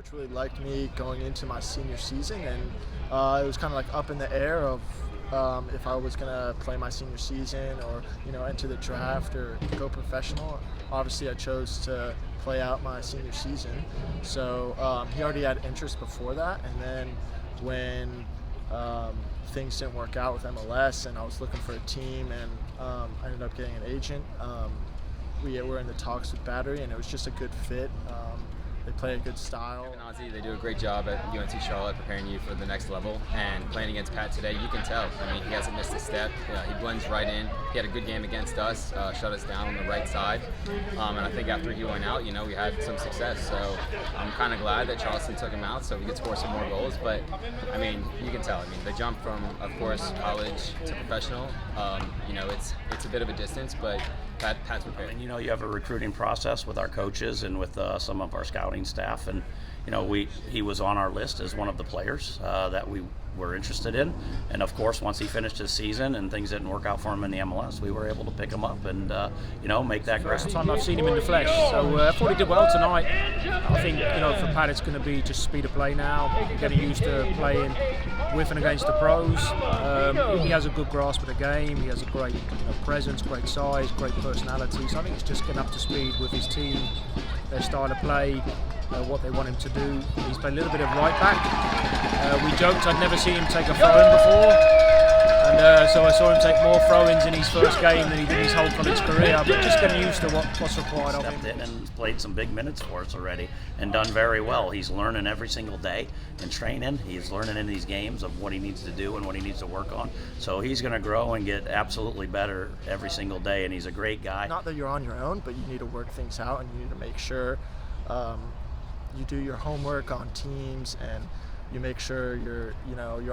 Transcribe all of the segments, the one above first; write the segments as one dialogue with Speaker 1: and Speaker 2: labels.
Speaker 1: coach really liked me going into my senior season, and it was kind of like up in the air of if I was going to play my senior season or enter the draft or go professional. Obviously, I chose to play out my senior season, so he already had interest before that. And then when things didn't work out with MLS, and I was looking for a team, and I ended up getting an agent. We were in the talks with Battery, and it was just a good fit. They play a good style.
Speaker 2: Honestly, they do a great job at UNC Charlotte preparing you for the next level. And playing against Pat today, you can tell. I mean, he hasn't missed a step. He blends right in. He had a good game against us, shut us down on the right side. And I think after he went out, we had some success. So I'm kind of glad that Charleston took him out so we could score some more goals. But, I mean, you can tell. I mean, the jump from, of course, college to professional, it's a bit of a distance, but Pat's prepared.
Speaker 3: And you have a recruiting process with our coaches and with some of our scouting staff, and he was on our list as one of the players that we were interested in. And of course, once he finished his season and things didn't work out for him in the MLS, we were able to pick him up and make that grab.
Speaker 4: First time I've seen him in the flesh, so I thought he did well tonight. I think for Pat it's going to be just speed of play now, getting used to playing with and against the pros. He has a good grasp of the game. He has a great presence, great size, great personality. So I think it's just getting up to speed with his team, their style of play, what they want him to do. He's played a little bit of right back. We joked I'd never seen him take a throw-in before, and so I saw him take more throw-ins in his first game than he did his whole college career. But just getting used to what's required of him.
Speaker 3: Stepped in and played some big minutes for us already and done very well. He's learning every single day in training. He's learning in these games of what he needs to do and what he needs to work on. So he's going to grow and get absolutely better every single day, and he's a great guy.
Speaker 1: Not that you're on your own, but you need to work things out, and you need to make sure you do your homework on teams, and you make sure you're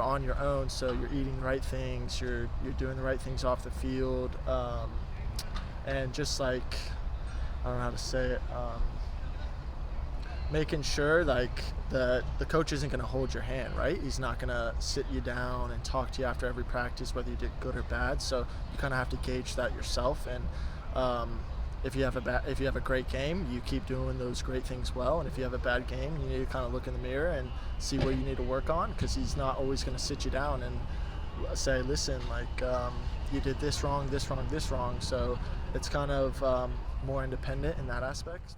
Speaker 1: on your own, so you're eating the right things, you're doing the right things off the field, and just like, I don't know how to say it, making sure like the coach isn't going to hold your hand, right? He's not going to sit you down and talk to you after every practice, whether you did good or bad. So you kind of have to gauge that yourself, and if you have a great game, you keep doing those great things well, and if you have a bad game, you need to kind of look in the mirror and see where you need to work on, because he's not always going to sit you down and say, listen, you did this wrong, this wrong, this wrong. So it's kind of more independent in that aspect.